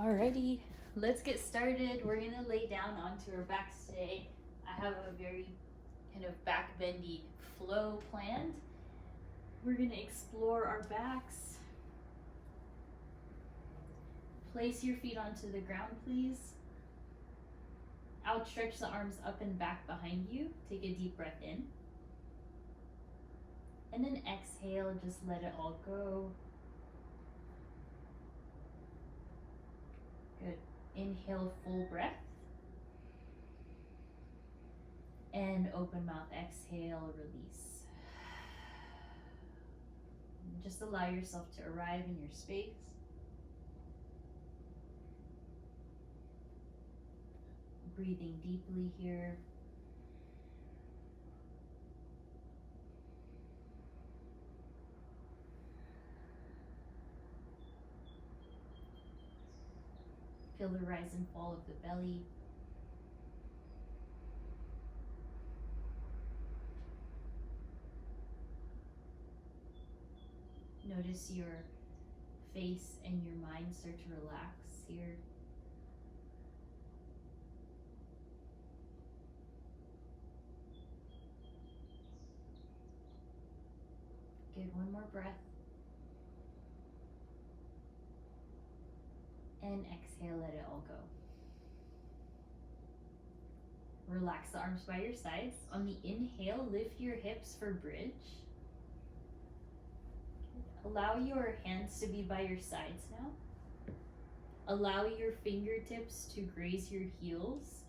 Alrighty, let's get started. We're gonna lay down onto our backs today. I have a very kind of back bendy flow planned. We're gonna explore our backs. Place your feet onto the ground, please. Outstretch the arms up and back behind you. Take a deep breath in. And then exhale, just let it all go. Good. Inhale, full breath. And open mouth, exhale, release. And just allow yourself to arrive in your space. Breathing deeply here. Feel the rise and fall of the belly. Notice your face and your mind start to relax here. Good, one more breath. And exhale, let it all go. Relax the arms by your sides. On the inhale, lift your hips for bridge. Allow your hands to be by your sides now. Allow your fingertips to graze your heels.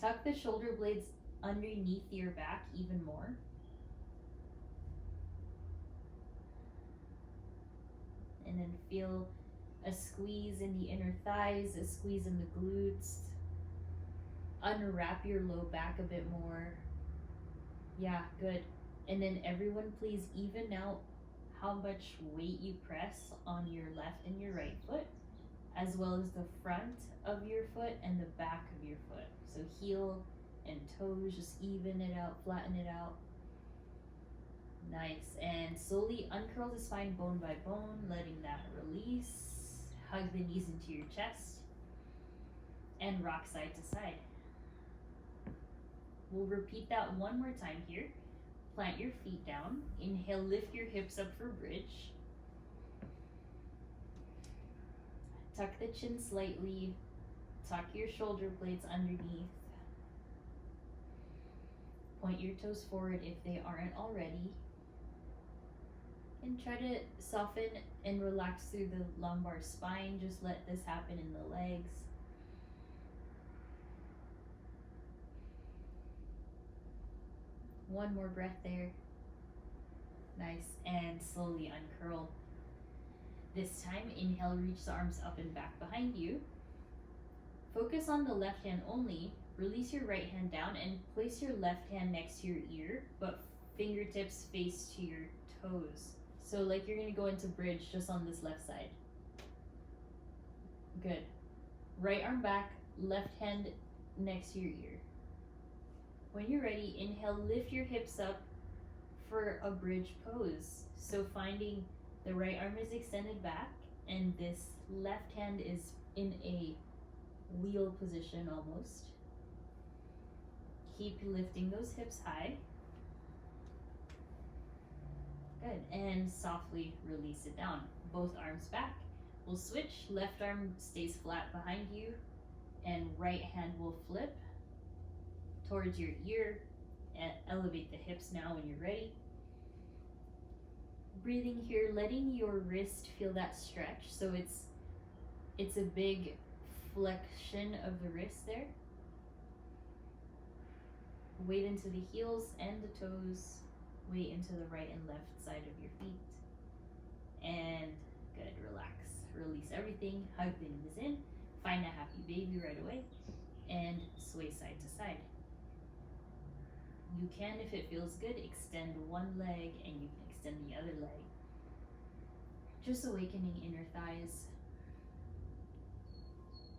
Tuck the shoulder blades underneath your back even more. And then feel a squeeze in the inner thighs, a squeeze in the glutes. Unwrap your low back a bit more. Yeah, good. And then everyone please even out how much weight you press on your left and your right foot, as well as the front of your foot and the back of your foot. So heel and toes, just even it out, flatten it out. Nice. And slowly uncurl the spine bone by bone, letting that release. Hug the knees into your chest and rock side to side. We'll repeat that one more time here. Plant your feet down. Inhale, lift your hips up for bridge. Tuck the chin slightly. Tuck your shoulder blades underneath. Point your toes forward if they aren't already. And try to soften and relax through the lumbar spine. Just let this happen in the legs. One more breath there. Nice. And slowly uncurl. This time, inhale, reach the arms up and back behind you. Focus on the left hand only. Release your right hand down and place your left hand next to your ear, but fingertips face to your toes. So like you're gonna go into bridge just on this left side. Good. Right arm back, left hand next to your ear. When you're ready, inhale, lift your hips up for a bridge pose. So finding the right arm is extended back and this left hand is in a wheel position almost. Keep lifting those hips high. Good, and softly release it down. Both arms back. We'll switch, left arm stays flat behind you and right hand will flip towards your ear and elevate the hips now when you're ready. Breathing here, letting your wrist feel that stretch. So it's a big flexion of the wrist there. Weight into the heels and the toes. Weight into the right and left side of your feet. And good, relax. Release everything, hug the knees in. Find a happy baby right away. And sway side to side. You can, if it feels good, extend one leg and you can extend the other leg. Just awakening inner thighs.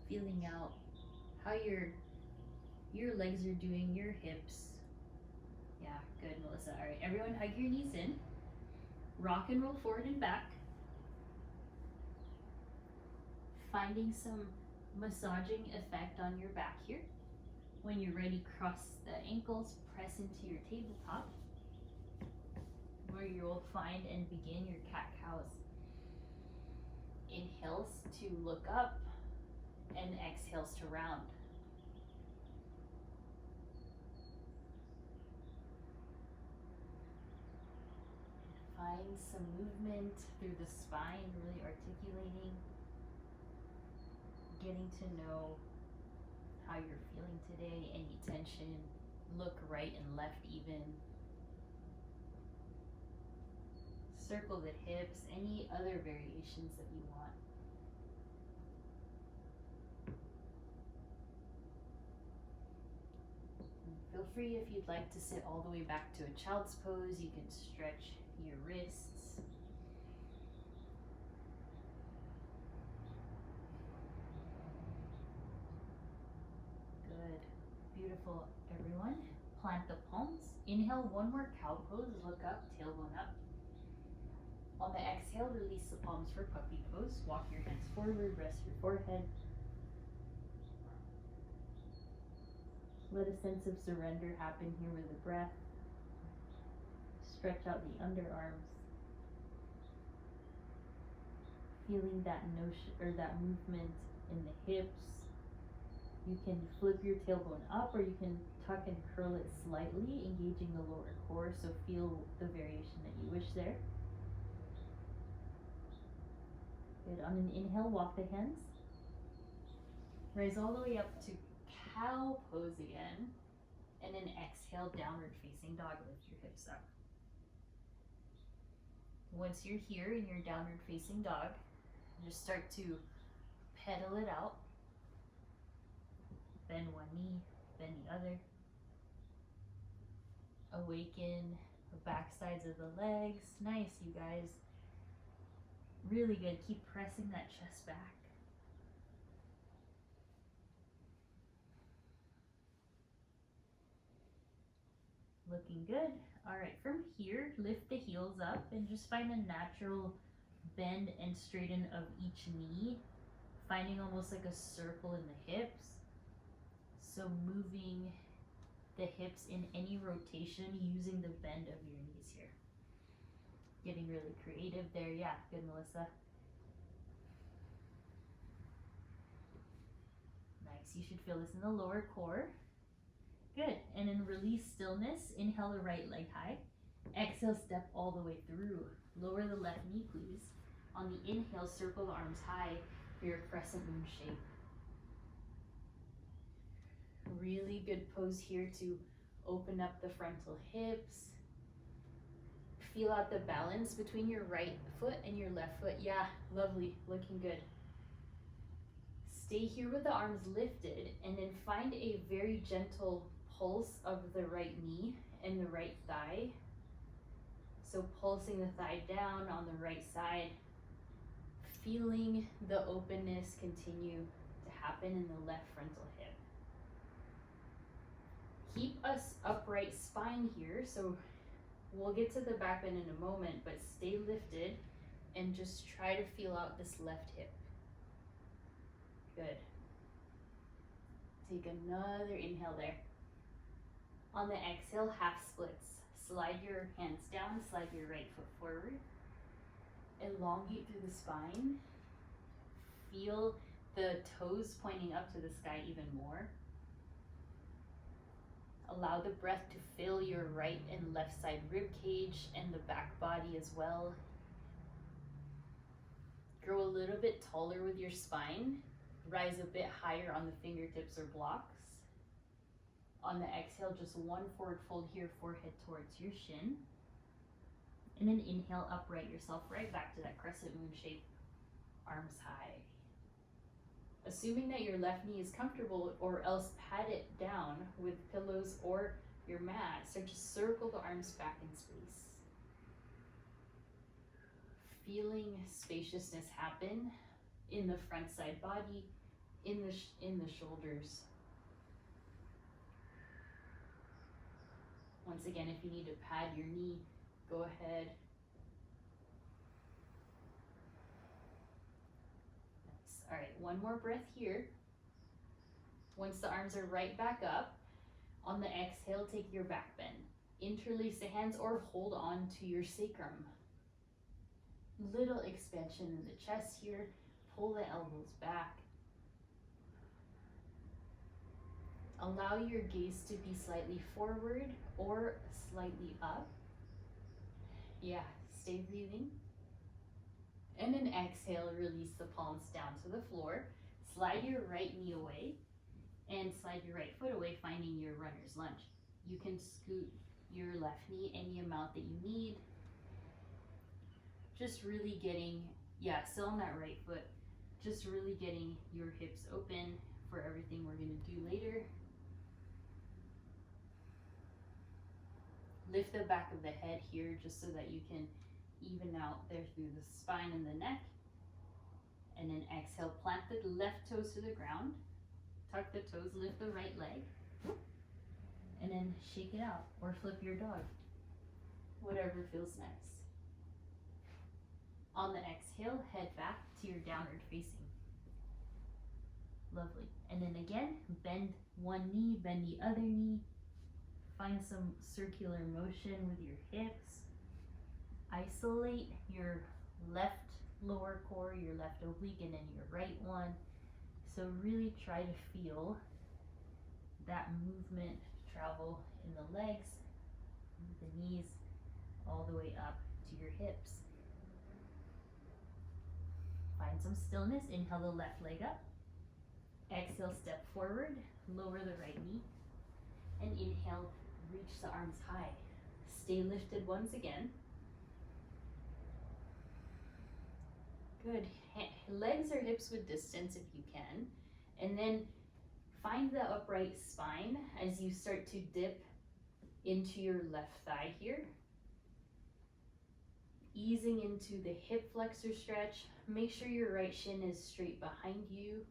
Feeling out how your legs are doing, your hips. Yeah, good, Melissa. All right, everyone hug your knees in. Rock and roll forward and back. Finding some massaging effect on your back here. When you're ready, cross the ankles, press into your tabletop, where you'll find and begin your cat-cows. Inhales to look up and exhales to round. Find some movement through the spine, really articulating, getting to know how you're feeling today, any tension, look right and left even. Circle the hips, any other variations that you want. And feel free, if you'd like to sit all the way back to a child's pose, you can stretch your wrists. Good. Beautiful, everyone. Plant the palms. Inhale, one more cow pose. Look up, tailbone up. On the exhale, release the palms for puppy pose. Walk your hands forward, rest your forehead. Let a sense of surrender happen here with the breath. Stretch out the underarms. Feeling that notion or that movement in the hips. You can flip your tailbone up, or you can tuck and curl it slightly, engaging the lower core, so feel the variation that you wish there. Good. On an inhale, walk the hands. Rise all the way up to cow pose again. And then exhale, downward facing dog. Lift your hips up. Once you're here in your downward facing dog, just start to pedal it out. Bend one knee, bend the other. Awaken the back sides of the legs. Nice, you guys. Really good. Keep pressing that chest back. Looking good. All right, from here, lift the heels up and just find a natural bend and straighten of each knee, finding almost like a circle in the hips. So moving the hips in any rotation using the bend of your knees here. Getting really creative there. Yeah, good, Melissa. Nice. You should feel this in the lower core. Good. And then release stillness. Inhale the right leg high. Exhale, step all the way through. Lower the left knee, please. On the inhale, circle the arms high for your crescent moon shape. Really good pose here to open up the frontal hips. Feel out the balance between your right foot and your left foot. Yeah, lovely, looking good. Stay here with the arms lifted and then find a very gentle pulse of the right knee and the right thigh. So pulsing the thigh down on the right side, feeling the openness continue to happen in the left frontal hip. Keep us upright spine here, so we'll get to the back bend in a moment, but stay lifted and just try to feel out this left hip. Good. Take another inhale there. On the exhale, half splits. Slide your hands down, slide your right foot forward. Elongate through the spine. Feel the toes pointing up to the sky even more. Allow the breath to fill your right and left side rib cage and the back body as well. Grow a little bit taller with your spine. Rise a bit higher on the fingertips or blocks. On the exhale, just one forward fold here, forehead towards your shin. And then inhale, upright yourself right back to that crescent moon shape, arms high. Assuming that your left knee is comfortable, or else pat it down with pillows or your mat. So just circle the arms back in space. Feeling spaciousness happen in the front side body, in the shoulders. Once again, if you need to pad your knee, go ahead. Nice. All right, one more breath here. Once the arms are right back up, on the exhale, take your back bend. Interlace the hands or hold on to your sacrum. Little expansion in the chest here. Pull the elbows back. Allow your gaze to be slightly forward or slightly up. Yeah, stay breathing. And then exhale, release the palms down to the floor. Slide your right knee away and slide your right foot away, finding your runner's lunge. You can scoot your left knee any amount that you need. Just really getting, yeah, still on that right foot, just really getting your hips open for everything we're gonna do later. Lift the back of the head here just so that you can even out there through the spine and the neck. And then exhale, plant the left toes to the ground. Tuck the toes, lift the right leg. And then shake it out or flip your dog. Whatever feels nice. On the exhale, head back to your downward facing. Lovely. And then again, bend one knee, bend the other knee. Find some circular motion with your hips. Isolate your left lower core, your left oblique, and then your right one. So really try to feel that movement travel in the legs, the knees, all the way up to your hips. Find some stillness. Inhale the left leg up. Exhale, step forward, lower the right knee. And inhale, reach the arms high. Stay lifted once again. Good. Legs or hips with distance if you can. And then find the upright spine as you start to dip into your left thigh here. Easing into the hip flexor stretch. Make sure your right shin is straight behind you.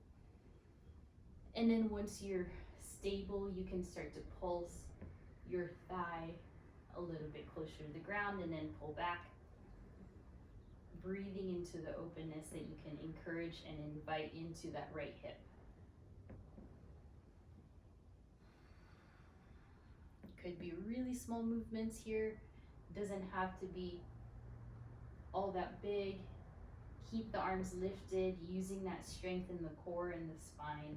And then once you're stable, you can start to pulse your thigh a little bit closer to the ground and then pull back. Breathing into the openness that you can encourage and invite into that right hip. Could be really small movements here. Doesn't have to be all that big. Keep the arms lifted, using that strength in the core and the spine.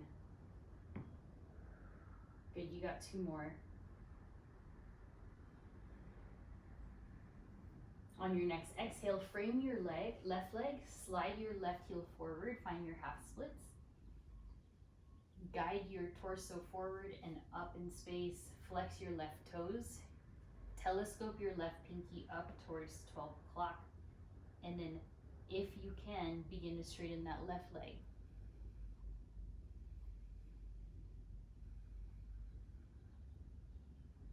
Good, you got two more. On your next exhale, frame your left leg, slide your left heel forward, find your half splits. Guide your torso forward and up in space, flex your left toes, telescope your left pinky up towards 12 o'clock, and then if you can, begin to straighten that left leg.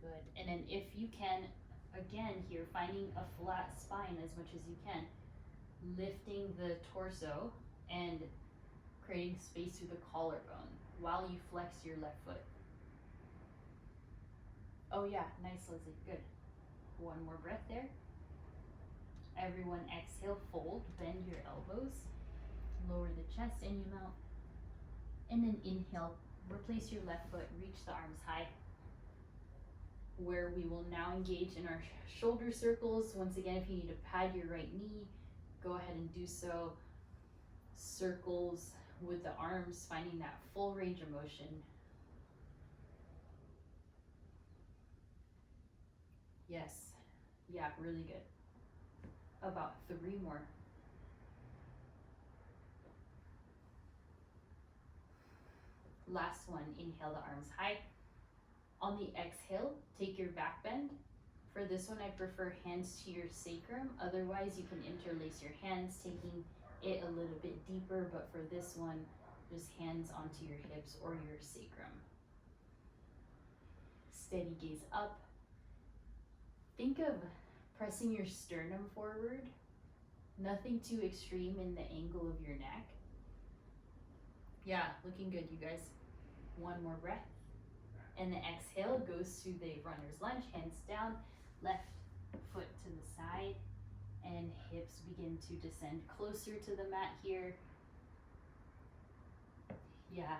Good, and then if you can, again here, finding a flat spine as much as you can, lifting the torso and creating space through the collarbone while you flex your left foot. Oh yeah, nice, Leslie, good. One more breath there. Everyone exhale, fold, bend your elbows, lower the chest any amount, and then inhale, replace your left foot, reach the arms high, where we will now engage in our shoulder circles. Once again, if you need to pad your right knee, go ahead and do so. Circles with the arms, finding that full range of motion. Yes, yeah, really good. About 3 more. Last one, inhale the arms high. On the exhale, take your back bend. For this one, I prefer hands to your sacrum. Otherwise, you can interlace your hands, taking it a little bit deeper, but for this one, just hands onto your hips or your sacrum. Steady gaze up. Think of pressing your sternum forward. Nothing too extreme in the angle of your neck. Yeah, looking good, you guys. One more breath. And the exhale goes to the runner's lunge, hands down, left foot to the side, and hips begin to descend closer to the mat here. Yeah,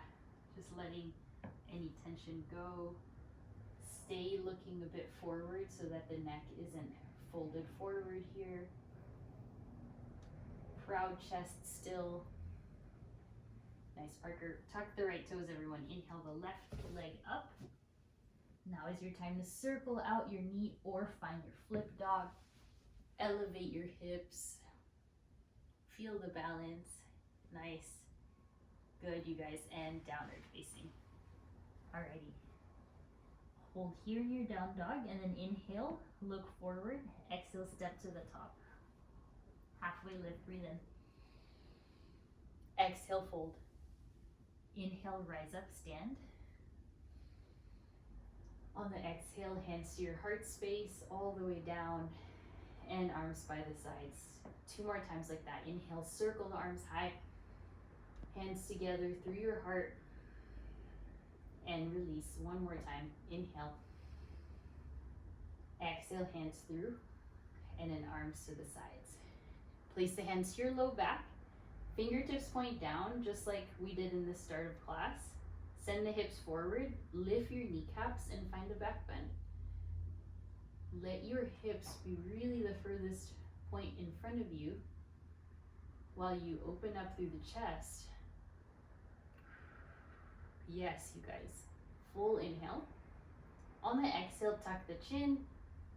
just letting any tension go. Stay looking a bit forward so that the neck isn't folded forward here. Proud chest still. Nice, Parker. Tuck the right toes, everyone. Inhale the left leg up. Now is your time to circle out your knee or find your flip dog. Elevate your hips. Feel the balance. Nice. Good, you guys. And downward facing. Alrighty. Hold here in your down dog and then inhale, look forward. Exhale, step to the top. Halfway lift, breathe in. Exhale, fold. Inhale, rise up, stand. On the exhale, hands to your heart space, all the way down, and arms by the sides. 2 more times like that. Inhale, circle the arms high, hands together through your heart, and release. 1 more time. Inhale. Exhale, hands through, and then arms to the sides. Place the hands to your low back. Fingertips point down, just like we did in the start of class. Send the hips forward, lift your kneecaps, and find a back bend. Let your hips be really the furthest point in front of you while you open up through the chest. Yes, you guys. Full inhale. On the exhale, tuck the chin,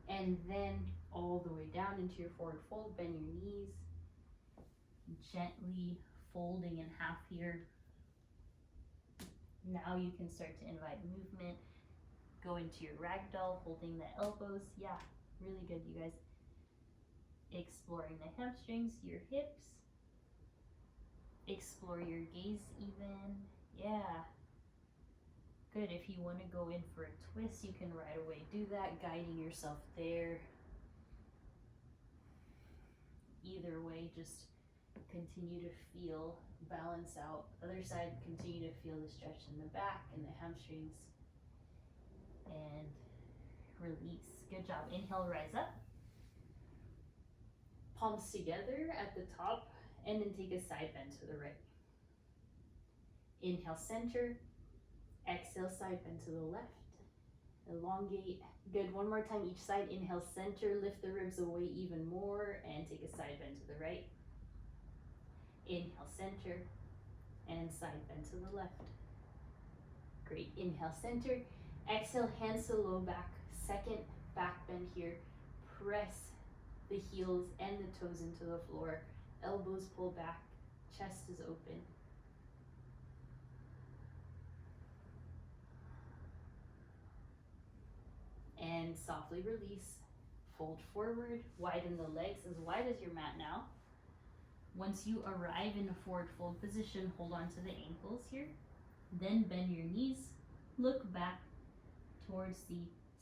and then all the way down into your forward fold. Bend your knees. Gently folding in half here. Now you can start to invite movement. Go into your ragdoll, holding the elbows. Yeah, really good, you guys. Exploring the hamstrings, your hips. Explore your gaze even. Yeah. Good. If you want to go in for a twist, you can right away do that, guiding yourself there. Either way, just continue to feel, balance out. Other side, continue to feel the stretch in the back and the hamstrings. And release. Good job. Inhale, rise up. Palms together at the top, and then take a side bend to the right. Inhale, center. Exhale, side bend to the left. Elongate. Good. 1 more time each side. Inhale, center. Lift the ribs away even more, and take a side bend to the right. Inhale, center, and side bend to the left. Great. Inhale, center. Exhale, hands to low back. Second back bend here. Press the heels and the toes into the floor. Elbows pull back. Chest is open. And softly release. Fold forward. Widen the legs as wide as your mat now. Once you arrive in a forward fold position, hold on to the ankles here. Then bend your knees. Look back towards the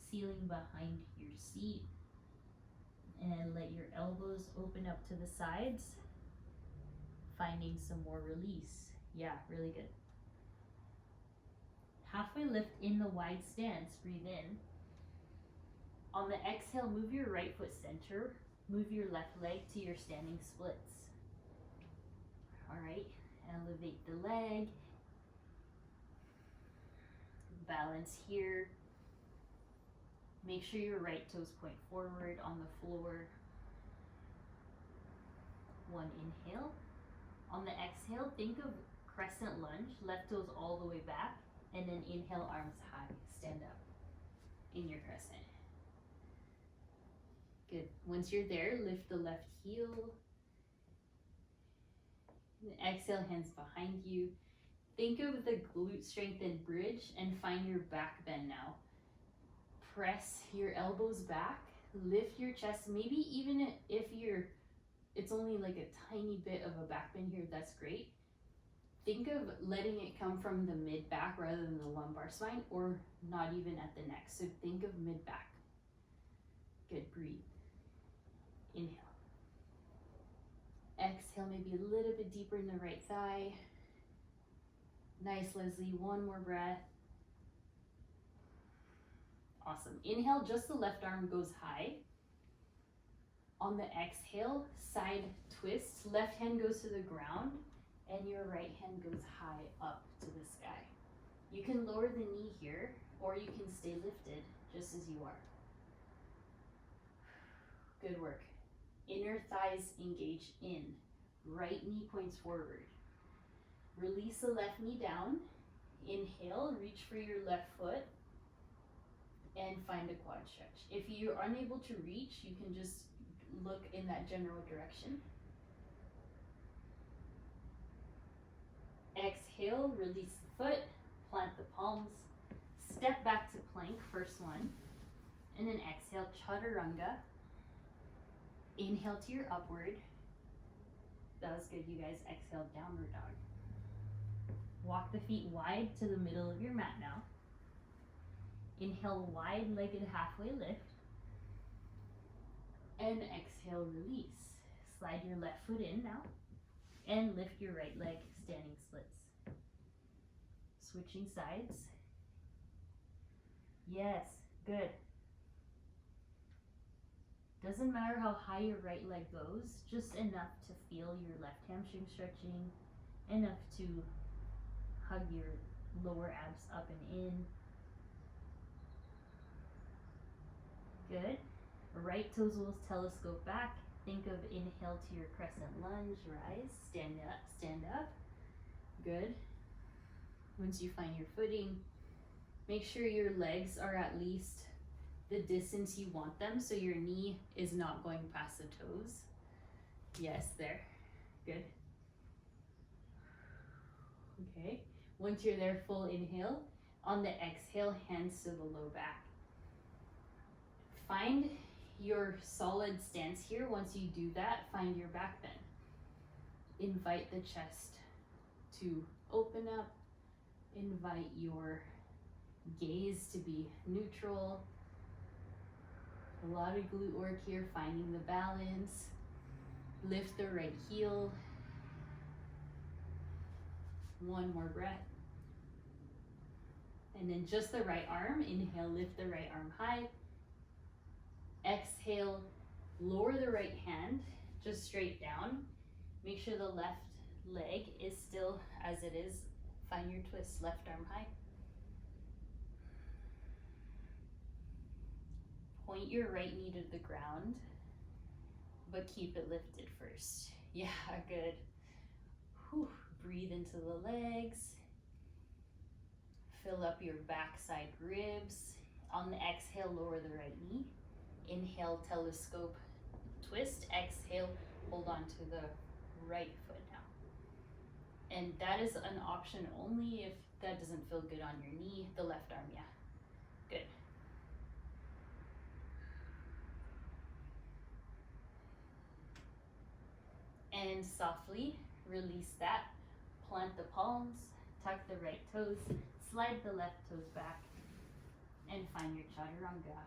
ceiling behind your seat. And let your elbows open up to the sides. Finding some more release. Yeah, really good. Halfway lift in the wide stance. Breathe in. On the exhale, move your right foot center. Move your left leg to your standing splits. All right, elevate the leg. Balance here. Make sure your right toes point forward on the floor. 1 inhale. On the exhale, think of crescent lunge. Left toes all the way back. And then inhale, arms high. Stand up in your crescent. Good. Once you're there, lift the left heel. Exhale, hands behind you. Think of the glute strengthened bridge and find your back bend now. Press your elbows back, lift your chest. Maybe even if it's only like a tiny bit of a back bend here, that's great. Think of letting it come from the mid back rather than the lumbar spine, or not even at the neck. So think of mid back. Good, breathe. Inhale. Exhale, maybe a little bit deeper in the right thigh. Nice, Leslie. 1 more breath. Awesome. Inhale, just the left arm goes high. On the exhale, side twist. Left hand goes to the ground, and your right hand goes high up to the sky. You can lower the knee here, or you can stay lifted just as you are. Good work. Inner thighs engage in. Right knee points forward. Release the left knee down. Inhale, reach for your left foot, and find a quad stretch. If you're unable to reach, you can just look in that general direction. Exhale, release the foot, plant the palms, step back to plank, first one, and then exhale, chaturanga. Inhale to your upward. That was good, you guys. Exhale, downward dog. Walk the feet wide to the middle of your mat now. Inhale, wide-legged halfway lift. And exhale, release. Slide your left foot in now. And lift your right leg, standing splits. Switching sides. Yes, good. Doesn't matter how high your right leg goes, just enough to feel your left hamstring stretching, enough to hug your lower abs up and in. Good. Right toes will telescope back. Think of inhale to your crescent lunge, rise, stand up, stand up. Good. Once you find your footing, make sure your legs are at least the distance you want them, so your knee is not going past the toes. Yes, there. Good. Okay. Once you're there, full inhale. On the exhale, hands to the low back. Find your solid stance here. Once you do that, find your back bend. Invite the chest to open up. Invite your gaze to be neutral. A lot of glute work here, finding the balance. Lift the right heel. One more breath. And then just the right arm. Inhale, lift the right arm high. Exhale, lower the right hand, just straight down. Make sure the left leg is still as it is. Find your twist, left arm high. Point your right knee to the ground, but keep it lifted first. Yeah, good. Whew. Breathe into the legs. Fill up your backside ribs. On the exhale, lower the right knee. Inhale, telescope twist. Exhale, hold on to the right foot now. And that is an option only if that doesn't feel good on your knee. The left arm, yeah. Good. And softly release that. Plant the palms, tuck the right toes, slide the left toes back, and find your chaturanga.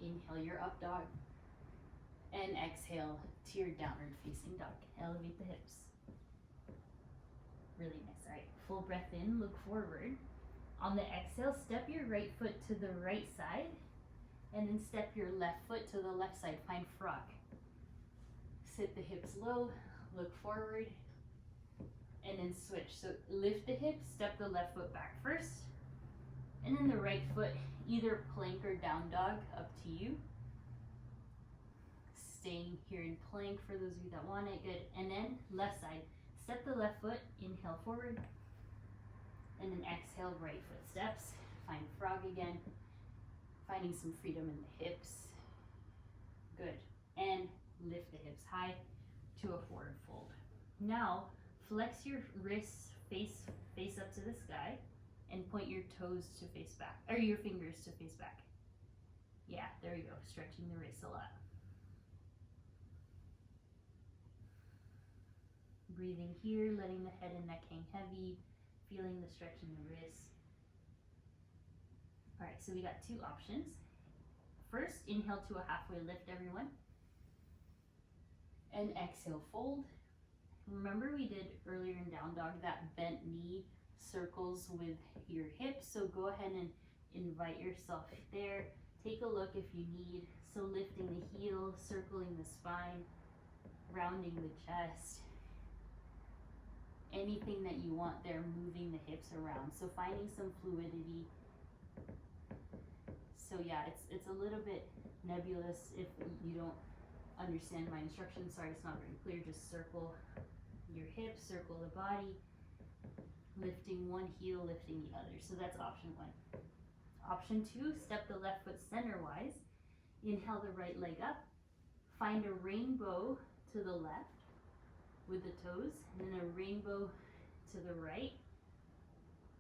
Inhale your up dog, and exhale to your downward facing dog. Elevate the hips. Really nice. All right, full breath in, look forward. On the exhale, step your right foot to the right side, and then step your left foot to the left side. Find frog. Sit the hips low, look forward, and then switch. So lift the hips, step the left foot back first, and then the right foot, either plank or down dog, up to you. Staying here in plank for those of you that want it, good. And then left side, step the left foot, inhale forward, and then exhale, right foot steps. Find frog again, finding some freedom in the hips. Good. And lift the hips high to a forward fold. Now, flex your wrists face up to the sky and point your toes to face back, or your fingers to face back. Yeah, there you go, stretching the wrists a lot. Breathing here, letting the head and neck hang heavy, feeling the stretch in the wrists. All right, so we got two options. First, inhale to a halfway lift, everyone. And exhale, fold. Remember we did earlier in down dog that bent knee circles with your hips, so go ahead and invite yourself there. Take a look if you need. So lifting the heel, circling the spine, rounding the chest. anything that you want there, moving the hips around. So finding some fluidity. So yeah, it's a little bit nebulous if you don't understand my instructions. Sorry, it's not very clear. Just circle your hips, circle the body, lifting one heel, lifting the other. So that's option 1. Option 2, step the left foot center-wise. Inhale the right leg up. Find a rainbow to the left with the toes, and then a rainbow to the right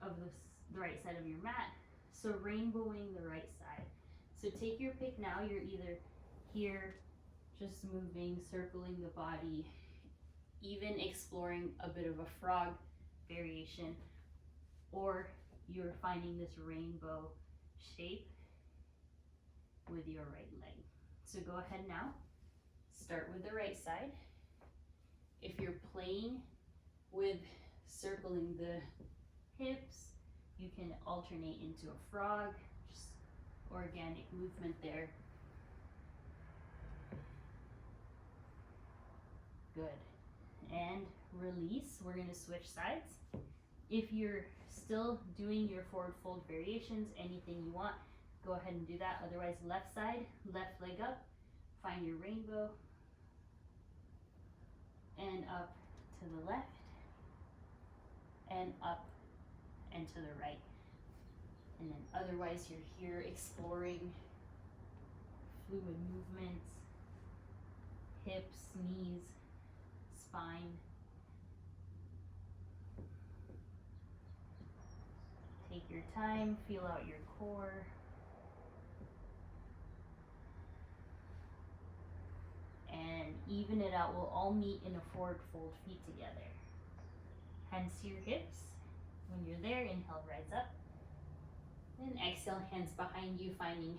of the right side of your mat. So rainbowing the right side. So take your pick now. You're either here, just moving, circling the body, even exploring a bit of a frog variation, or you're finding this rainbow shape with your right leg. So go ahead now, start with the right side. If you're playing with circling the hips, you can alternate into a frog, just organic movement there. Good. And release. We're going to switch sides. If you're still doing your forward fold variations, anything you want, go ahead and do that. Otherwise, left side, left leg up, find your rainbow, and up to the left, and up and to the right. And then otherwise, you're here exploring fluid movements, hips, knees, spine. Take your time, feel out your core. And even it out. We'll all meet in a forward fold, feet together. Hands to your hips. When you're there, inhale, rise up. Then exhale, hands behind you, finding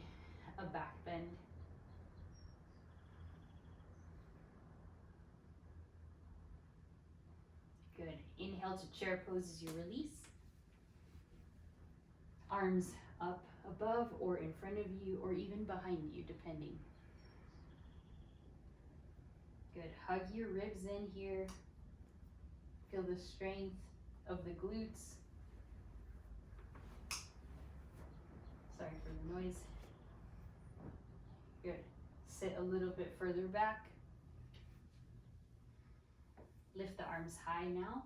a back bend. Good. Inhale to chair pose as you release. Arms up above or in front of you or even behind you, depending. Good. Hug your ribs in here. Feel the strength of the glutes. Sorry for the noise. Good. Sit a little bit further back. Lift the arms high now.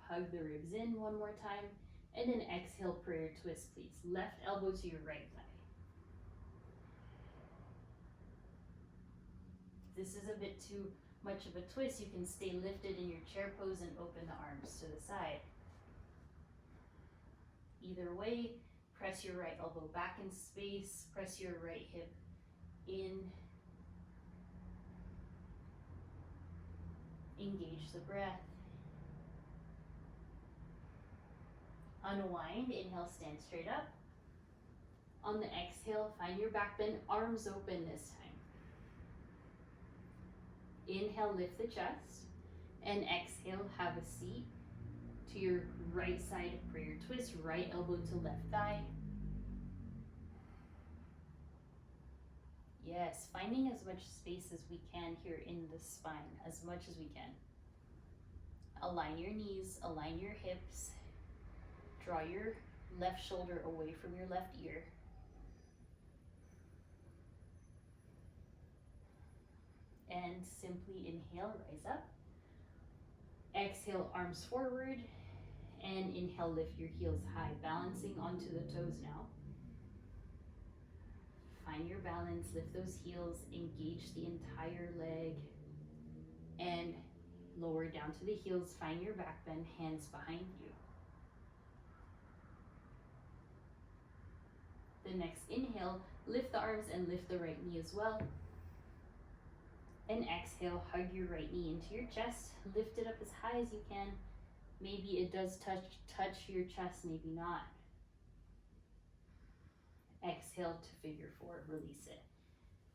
Hug the ribs in one more time. And then exhale, prayer twist, please. Left elbow to your right thigh. If this is a bit too much of a twist, you can stay lifted in your chair pose and open the arms to the side. Either way, press your right elbow back in space, press your right hip in. Engage the breath. Unwind, inhale, stand straight up. On the exhale, find your back bend, arms open this time. Inhale, lift the chest, and exhale, have a seat to your right side prayer twist, right elbow to left thigh. Yes, finding as much space as we can here in the spine, as much as we can. Align your knees, align your hips. Draw your left shoulder away from your left ear. And simply inhale, rise up. Exhale, arms forward. And inhale, lift your heels high, balancing onto the toes now. Find your balance, lift those heels, engage the entire leg. And lower down to the heels, find your back bend, hands behind you. The next inhale, lift the arms and lift the right knee as well. And exhale, hug your right knee into your chest. Lift it up as high as you can. Maybe it does touch your chest, maybe not. Exhale to figure four, release it.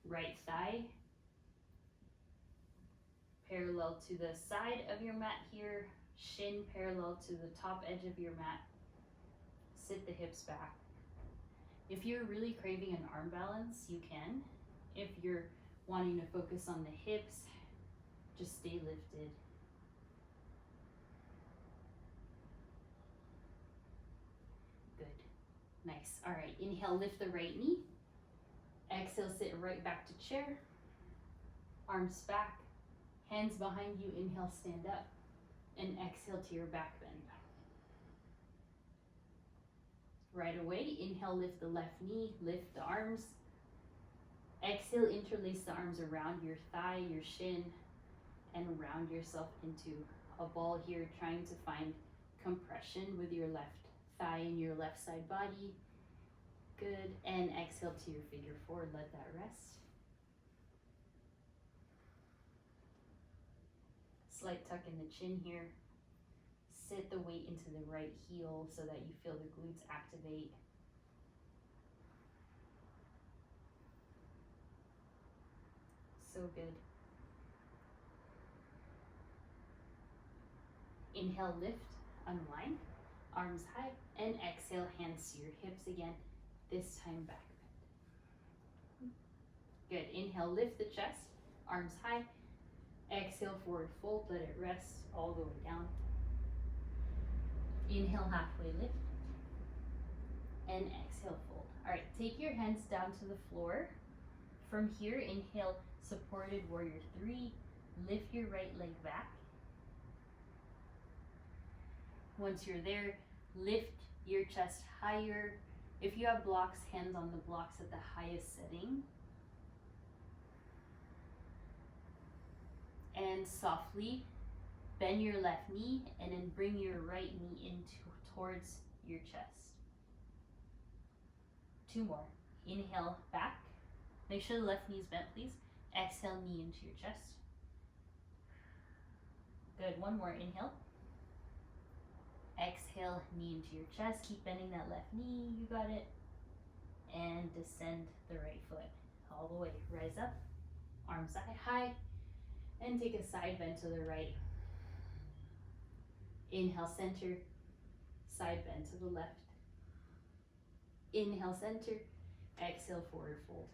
Right thigh parallel to the side of your mat here. Shin parallel to the top edge of your mat. Sit the hips back. If you're really craving an arm balance, you can. If you're wanting to focus on the hips, just stay lifted. Nice. All right, inhale, lift the right knee. Exhale, sit right back to chair. Arms back, hands behind you. Inhale, stand up. And exhale to your back bend. Right away, inhale, lift the left knee, lift the arms. Exhale, interlace the arms around your thigh, your shin, and round yourself into a ball here, trying to find compression with your left thigh and your left side body. Good. And exhale to your figure four. Let that rest. Slight tuck in the chin here. Sit the weight into the right heel so that you feel the glutes activate. So good. Inhale, lift, unwind, arms high, and exhale, hands to your hips again, this time back bend. Good. Inhale, lift the chest, arms high. Exhale, forward fold, let it rest all the way down. Inhale, halfway lift, and exhale, fold. All right, take your hands down to the floor. From here, inhale, supported warrior three. Lift your right leg back. Once you're there, lift your chest higher. If you have blocks, hands on the blocks at the highest setting. And softly bend your left knee and then bring your right knee in towards your chest. Two more. Inhale, back. Make sure the left knee is bent, please. Exhale, knee into your chest. Good. One more. Inhale. Exhale, knee into your chest. Keep bending that left knee. You got it. And descend the right foot all the way. Rise up. Arms high. And take a side bend to the right. Inhale, center. Side bend to the left. Inhale, center. Exhale, forward fold.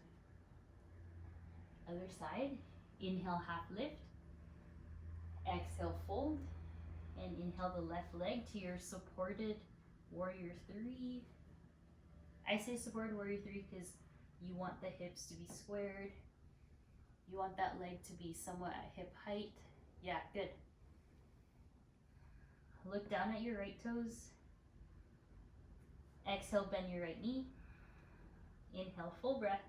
Other side. Inhale, half lift. Exhale, fold. And inhale the left leg to your supported warrior three. I say supported warrior three because you want the hips to be squared. You want that leg to be somewhat at hip height. Yeah, good. Look down at your right toes. Exhale, bend your right knee. Inhale, full breath.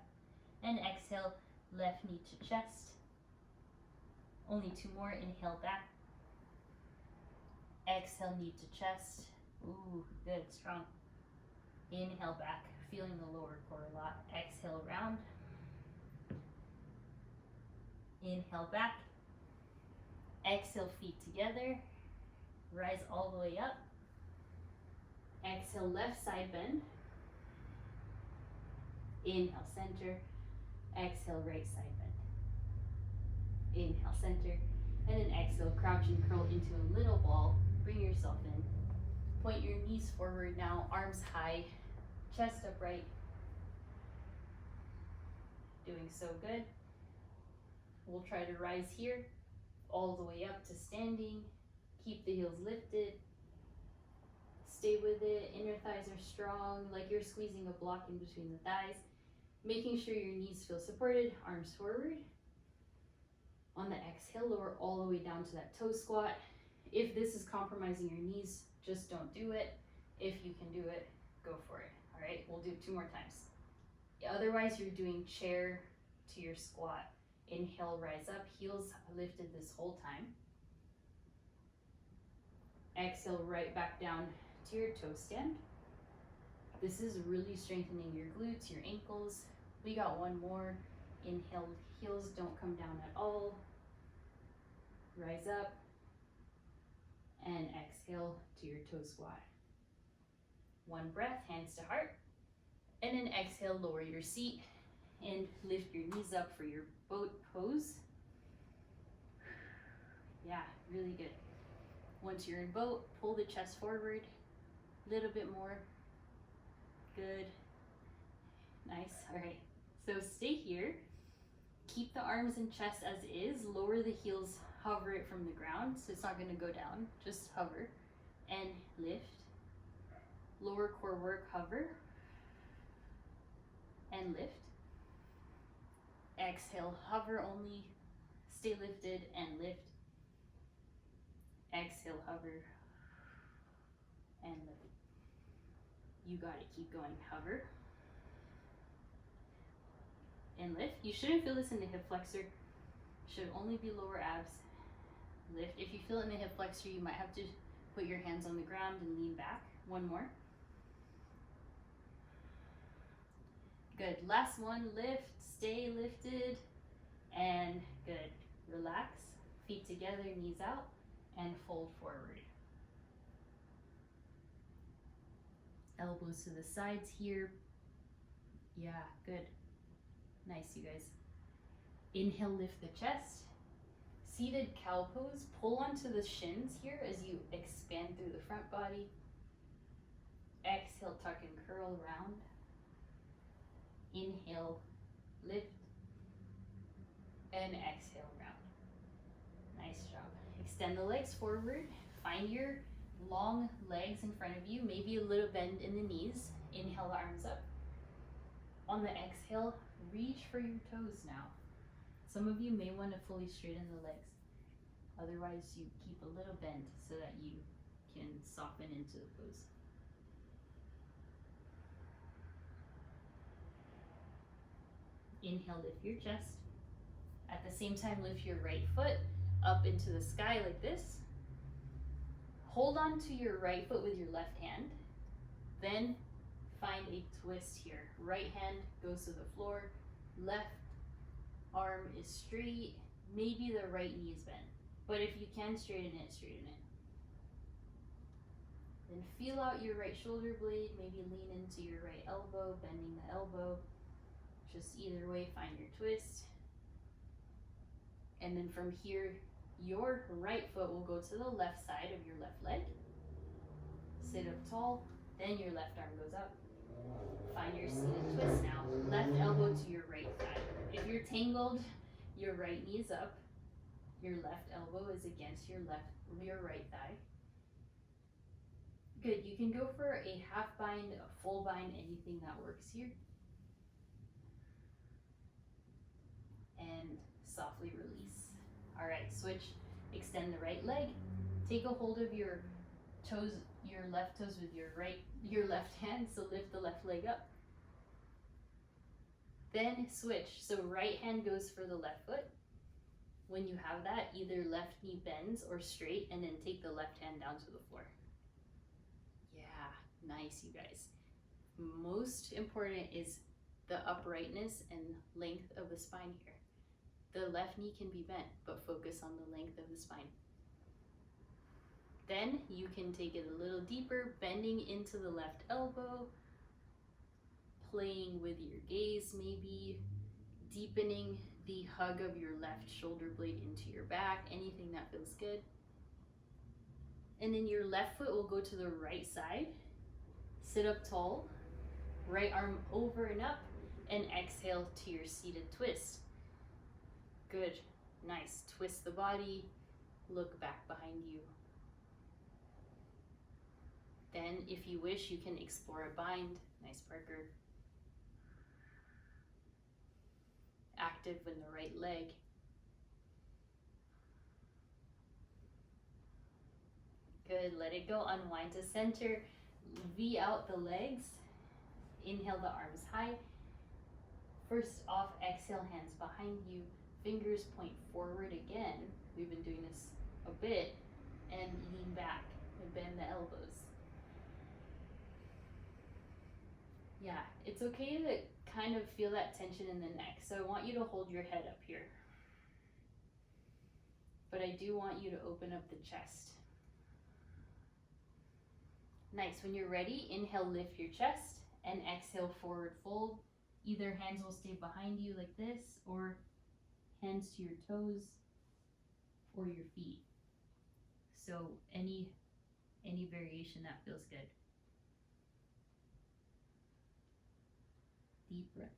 And exhale, left knee to chest. Only two more. Inhale, back. Exhale, knee to chest. Ooh, good, strong. Inhale, back. Feeling the lower core a lot. Exhale, round. Inhale, back. Exhale, feet together. Rise all the way up. Exhale, left side bend. Inhale, center. Exhale, right side bend. Inhale, center. And then exhale, crouch and curl into a little ball. Bring yourself in. Point your knees forward now, arms high, chest upright. Doing so good. We'll try to rise here, all the way up to standing. Keep the heels lifted. Stay with it. Inner thighs are strong, like you're squeezing a block in between the thighs. Making sure your knees feel supported, arms forward. On the exhale, lower all the way down to that toe squat. If this is compromising your knees, just don't do it. If you can do it, go for it. All right, we'll do 2 more times. Otherwise, you're doing chair to your squat. Inhale, rise up, heels lifted this whole time. Exhale, right back down to your toe stand. This is really strengthening your glutes, your ankles. We got one more. Inhale, heels don't come down at all. Rise up. And exhale to your toe squat. One breath, hands to heart. And then exhale, lower your seat and lift your knees up for your boat pose. Yeah, really good. Once you're in boat, pull the chest forward. A little bit more. Good. Nice. All right. So stay here. Keep the arms and chest as is. Lower the heels, hover it from the ground, so it's not going to go down. Just hover and lift. Lower core work, hover. and lift. Exhale, hover only, stay lifted and lift. Exhale, hover and lift. You got it, keep going, hover and lift. You shouldn't feel this in the hip flexor, should only be lower abs. Lift. If you feel it in the hip flexor, you might have to put your hands on the ground and lean back. One more. Good, last one, lift, stay lifted, and good. Relax, feet together, knees out, and fold forward. Elbows to the sides here. Yeah, good. Nice, you guys. Inhale, lift the chest. Seated cow pose. Pull onto the shins here as you expand through the front body. Exhale, tuck and curl round. Inhale, lift. And exhale, round. Nice job. Extend the legs forward. Find your long legs in front of you, maybe a little bend in the knees. Inhale, the arms up. On the exhale, reach for your toes now. Some of you may want to fully straighten the legs. Otherwise, you keep a little bend so that you can soften into the pose. Inhale, lift your chest. At the same time, lift your right foot up into the sky like this. Hold on to your right foot with your left hand. Then find a twist here. Right hand goes to the floor. Left arm is straight. Maybe the right knee is bent. But if you can straighten it, straighten it. Then feel out your right shoulder blade. Maybe lean into your right elbow, bending the elbow. Just either way, find your twist. And then from here, your right foot will go to the left side of your left leg. Sit up tall, then your left arm goes up. Find your seated twist now. Left elbow to your right thigh. If you're tangled, your right knee is up. Your left elbow is against your right thigh. Good, you can go for a half bind, a full bind, anything that works here. And softly release. All right, switch. Extend the right leg. Take a hold of your toes, your left toes with your left hand. So lift the left leg up. Then switch. So right hand goes for the left foot. When you have that, either left knee bends or straight, and then take the left hand down to the floor. Yeah, nice, you guys. Most important is the uprightness and length of the spine here. The left knee can be bent, but focus on the length of the spine. Then you can take it a little deeper, bending into the left elbow, playing with your gaze maybe, deepening the hug of your left shoulder blade into your back, anything that feels good. And then your left foot will go to the right side, sit up tall, right arm over and up, and exhale to your seated twist. Good, nice. Twist the body, look back behind you. Then, if you wish, you can explore a bind. Nice, Parker. Active in the right leg. Good, let it go, unwind to center. V out the legs. Inhale the arms high. First off, exhale, hands behind you. Fingers point forward again. We've been doing this a bit. And lean back and bend the elbows. Yeah, it's okay to kind of feel that tension in the neck. So I want you to hold your head up here. But I do want you to open up the chest. Nice, when you're ready, inhale, lift your chest, and exhale, forward fold. Either hands will stay behind you like this, or hands to your toes, or your feet. So any variation that feels good. Deep breaths.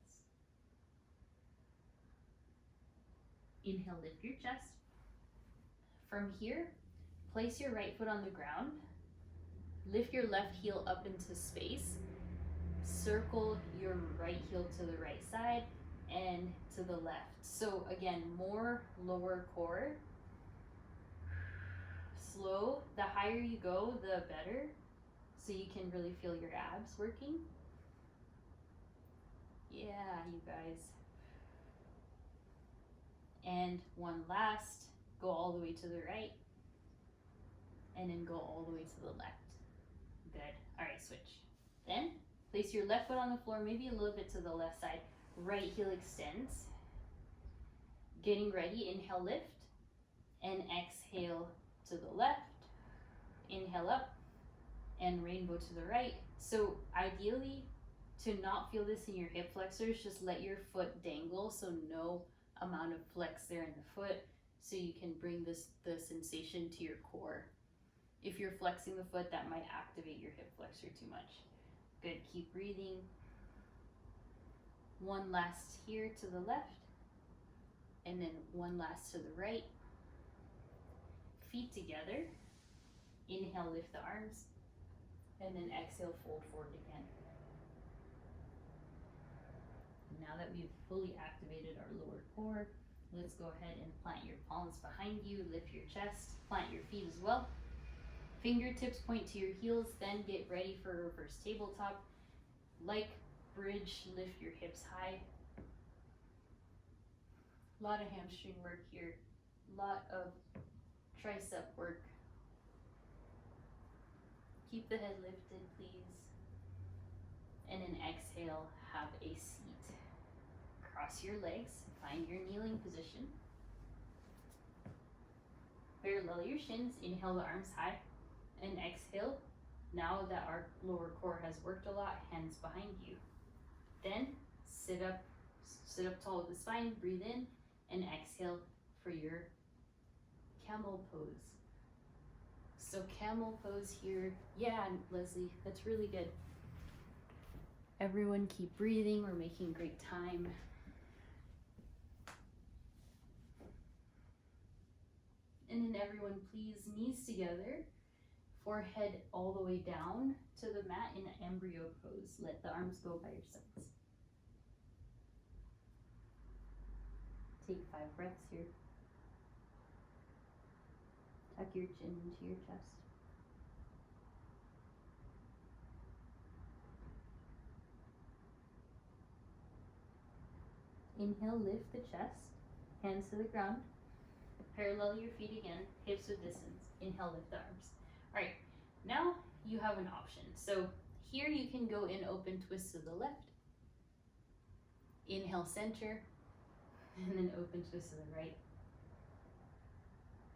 Inhale, lift your chest. From here, place your right foot on the ground. Lift your left heel up into space. circle your right heel to the right side and to the left. So again, more lower core. Slow. The higher you go, the better. So you can really feel your abs working. Yeah, you guys. And one last. Go all the way to the right. And then go all the way to the left. Good. All right, switch. Then place your left foot on the floor, maybe a little bit to the left side. Right heel extends. Getting ready, inhale, lift. And exhale to the left. Inhale up. And rainbow to the right. So ideally, to not feel this in your hip flexors, just let your foot dangle, so no amount of flex there in the foot, so you can bring the sensation to your core. If you're flexing the foot, that might activate your hip flexor too much. Good, keep breathing. One last here to the left, and then one last to the right. Feet together. Inhale, lift the arms, and then exhale, fold forward again. Now that we've fully activated our lower core, let's go ahead and plant your palms behind you, lift your chest, plant your feet as well. Fingertips point to your heels, then get ready for reverse tabletop. Like bridge, lift your hips high. A lot of hamstring work here, a lot of tricep work. Keep the head lifted, please. And then exhale, have a seat. Cross your legs, find your kneeling position. Parallel your shins, inhale the arms high, and exhale. Now that our lower core has worked a lot, hands behind you. Then sit up tall with the spine, breathe in, and exhale for your camel pose. So camel pose here. Yeah, Leslie, that's really good. Everyone keep breathing, we're making great time. And then everyone please, knees together, forehead all the way down to the mat in embryo pose. Let the arms go by your sides. Take 5 breaths here. Tuck your chin into your chest. Inhale, lift the chest, hands to the ground. Parallel your feet again, hips with distance. Inhale, lift the arms. All right, now you have an option. So here you can go in open twist to the left. Inhale, center, and then open twist to the right.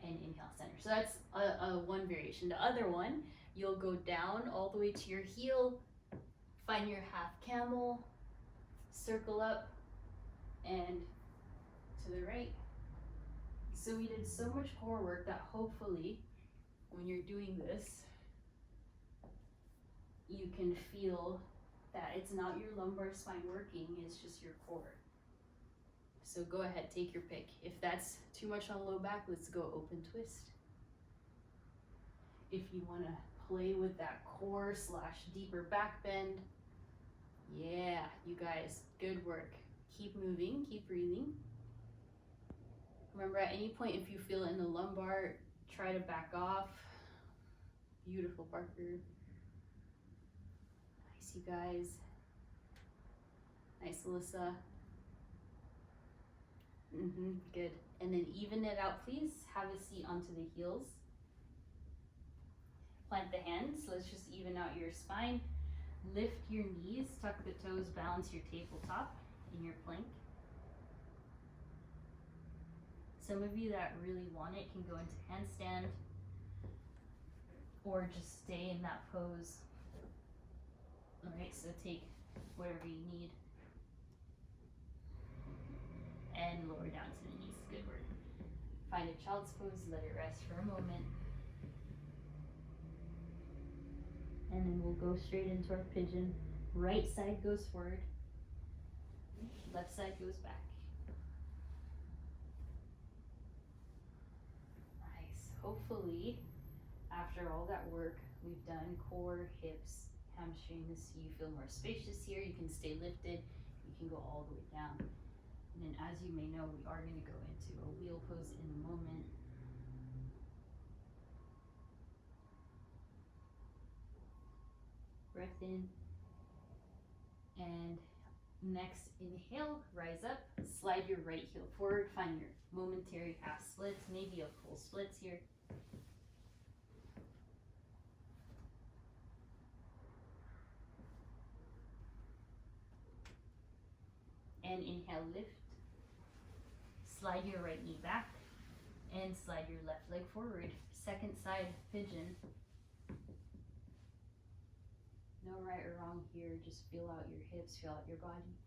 And inhale, center. So that's a one variation. The other one, you'll go down all the way to your heel, find your half camel, circle up, and to the right. So we did so much core work that hopefully when you're doing this, you can feel that it's not your lumbar spine working, it's just your core. So go ahead, take your pick. If that's too much on low back, let's go open twist. If you want to play with that core / deeper back bend, yeah, you guys, good work. Keep moving, keep breathing. Remember, at any point, if you feel it in the lumbar, try to back off. Beautiful, Parker. Nice, you guys. Nice, Alyssa. Good. And then even it out, please. Have a seat onto the heels. Plant the hands. Let's just even out your spine. Lift your knees, tuck the toes, balance your tabletop in your plank. Some of you that really want it can go into handstand or just stay in that pose. All right, so take whatever you need and lower down to the knees. Good work. Find a child's pose, let it rest for a moment. And then we'll go straight into our pigeon. Right side goes forward, left side goes back. Hopefully, after all that work we've done, core, hips, hamstrings, you feel more spacious here. You can stay lifted. You can go all the way down. And then as you may know, we are going to go into a wheel pose in a moment. Breath in. And next, inhale, rise up, slide your right heel forward, find your momentary half splits, maybe a full splits here. And inhale, lift. Slide your right knee back and slide your left leg forward. Second side pigeon. No right or wrong here, just feel out your hips, feel out your body.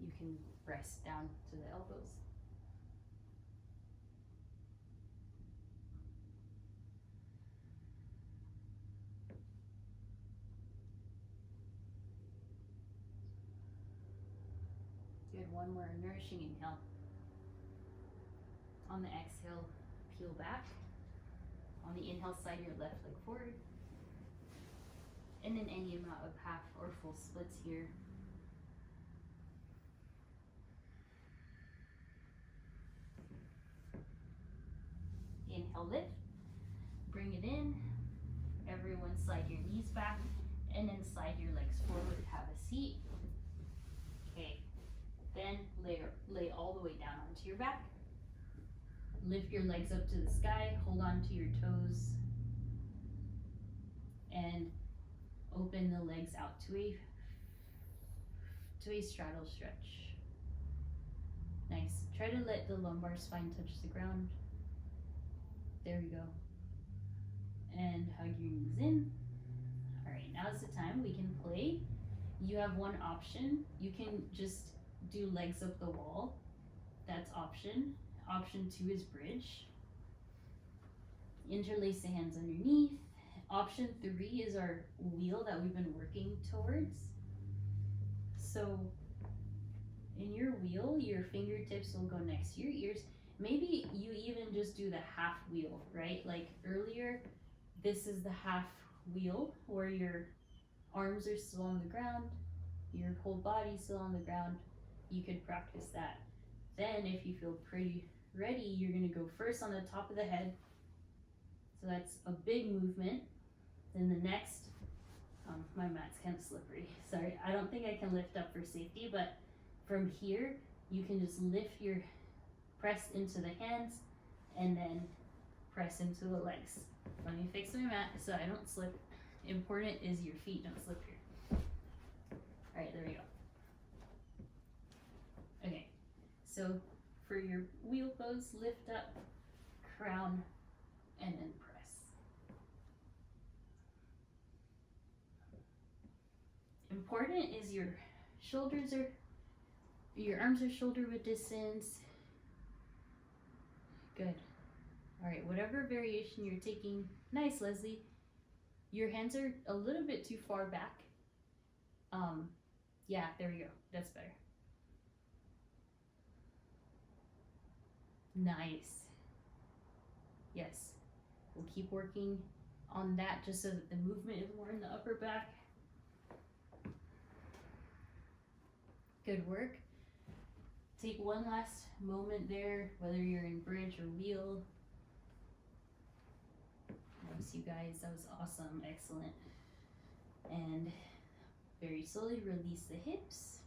You can press down to the elbows. Good, one more nourishing inhale. On the exhale, peel back. On the inhale, slide your left leg forward. And then any amount of half or full splits here. Inhale, lift. Bring it in. Everyone slide your knees back and then slide your legs forward. Have a seat. Okay. Then lay all the way down onto your back. Lift your legs up to the sky. Hold on to your toes. And open the legs out to a straddle stretch. Nice. Try to let the lumbar spine touch the ground. There we go. And hug your knees in. All right, now's the time we can play. You have one option. You can just do legs up the wall. That's option. Option 2 is bridge. Interlace the hands underneath. Option 3 is our wheel that we've been working towards. So in your wheel, your fingertips will go next to your ears. Maybe you even just do the half wheel, right? Like earlier, this is the half wheel where your arms are still on the ground, your whole body's still on the ground. You could practice that. Then if you feel pretty ready, you're gonna go first on the top of the head. So that's a big movement. Then the next, my mat's kind of slippery. Sorry, I don't think I can lift up for safety, but from here, you can just lift your, press into the hands, and then press into the legs. Let me fix my mat so I don't slip. Important is your feet don't slip here. All right, there we go. Okay, so for your wheel pose, lift up, crown, and then press. Important is your shoulders are, your arms are shoulder width distance. Good. All right, whatever variation you're taking, nice, Leslie. Your hands are a little bit too far back. Yeah, there we go. That's better. Nice. Yes. We'll keep working on that just so that the movement is more in the upper back. Good work. Take one last moment there, whether you're in bridge or wheel. Nice, you guys. That was awesome. Excellent. And very slowly release the hips.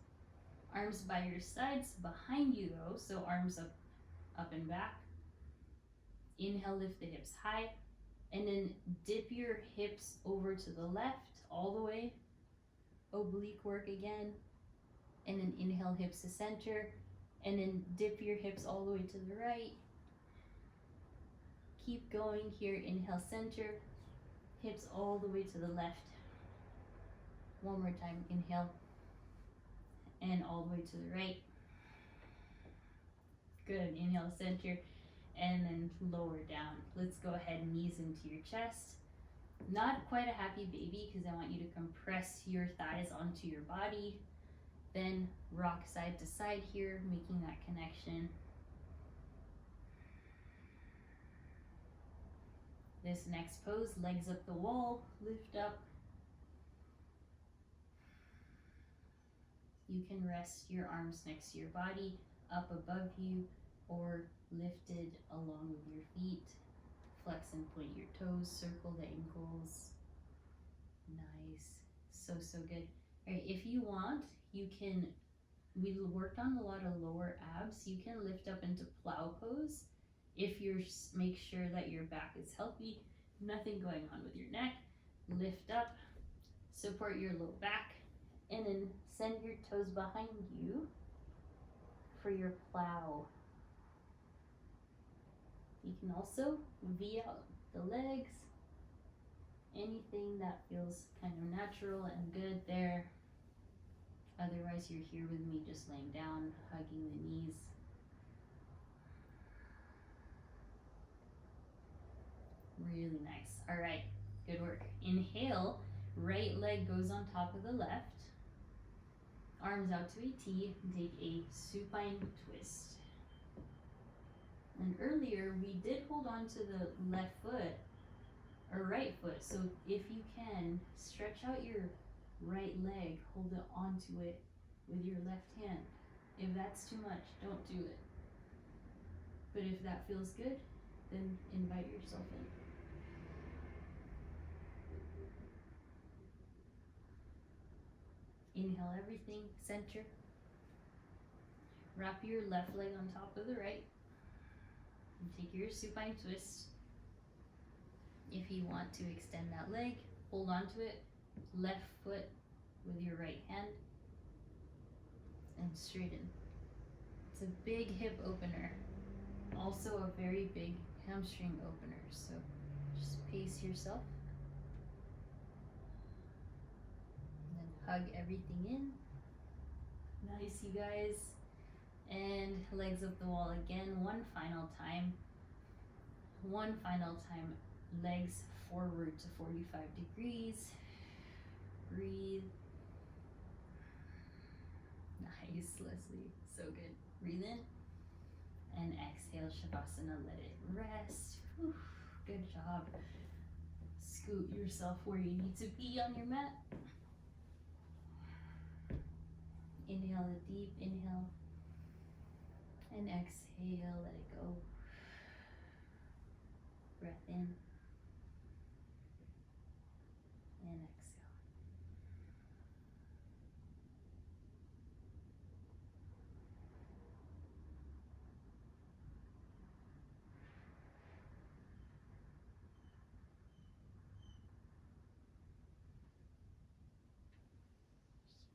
Arms by your sides, behind you though, so arms up and back. Inhale, lift the hips high, and then dip your hips over to the left all the way. Oblique work again. And then inhale, hips to center, and then dip your hips all the way to the right. Keep going here. Inhale, center, hips all the way to the left. One more time. Inhale, and all the way to the right. Good. Inhale, center, and then lower down. Let's go ahead, knees into your chest. Not quite a happy baby because I want you to compress your thighs onto your body. Then rock side to side here, making that connection. This next pose, legs up the wall, lift up, You can rest your arms next to your body, up above you, or lifted along with your feet. Flex and point your toes, circle the ankles. Nice. So, so good. All right, if you want, you can, we worked on a lot of lower abs. You can lift up into Plow Pose if you're, make sure that your back is healthy, nothing going on with your neck. Lift up, support your low back, and then send your toes behind you for your plow. You can also V out the legs, anything that feels kind of natural and good there. Otherwise, you're here with me just laying down, hugging the knees. Really nice. All right, good work. Inhale, right leg goes on top of the left. Arms out to a T, take a supine twist. And earlier, we did hold on to the left foot, or right foot, so if you can, stretch out your right leg, hold it onto it with your left hand. If that's too much, don't do it. But if that feels good, then invite yourself in. Inhale everything, center. Wrap your left leg on top of the right. And take your supine twist. If you want to extend that leg, hold on to it. Left foot with your right hand. And straighten. It's a big hip opener. Also a very big hamstring opener. So just pace yourself. Hug everything in. Nice, you guys. And legs up the wall again. One final time. Legs forward to 45 degrees. Breathe. Nice, Leslie. So good. Breathe in. And exhale, Shavasana. Let it rest. Whew. Good job. Scoot yourself where you need to be on your mat. Inhale a deep inhale and exhale, let it go. Breath in and exhale.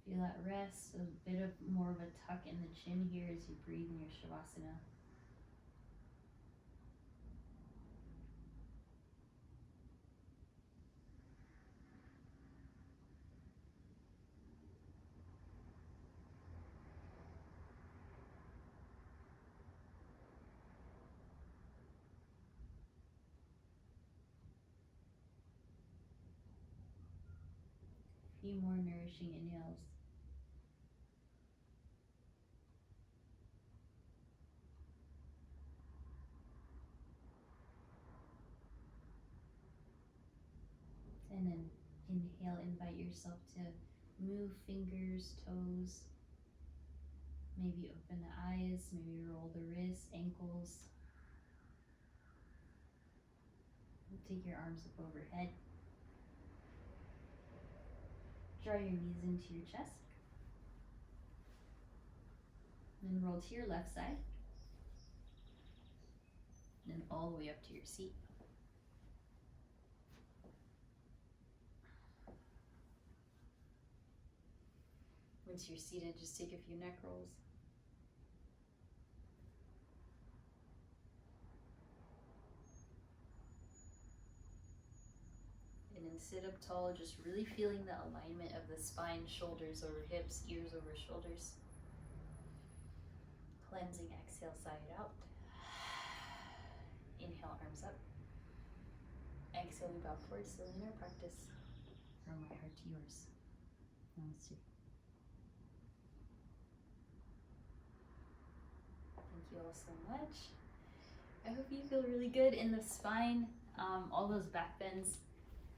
Feel that rest, a bit of more of a tuck in the chin here as you breathe in your Shavasana. A few more nourishing inhales. And then inhale, invite yourself to move fingers, toes, maybe open the eyes, maybe roll the wrists, ankles. Take your arms up overhead. Draw your knees into your chest. Then roll to your left side. Then all the way up to your seat. Once you're seated, just take a few neck rolls. And then sit up tall, just really feeling the alignment of the spine, shoulders over hips, ears over shoulders. Cleansing exhale, side out. Inhale, arms up. Exhale, we bow forward, still in our practice. From my heart to yours. Namaste. Thank you all so much. I hope you feel really good in the spine. All those back bends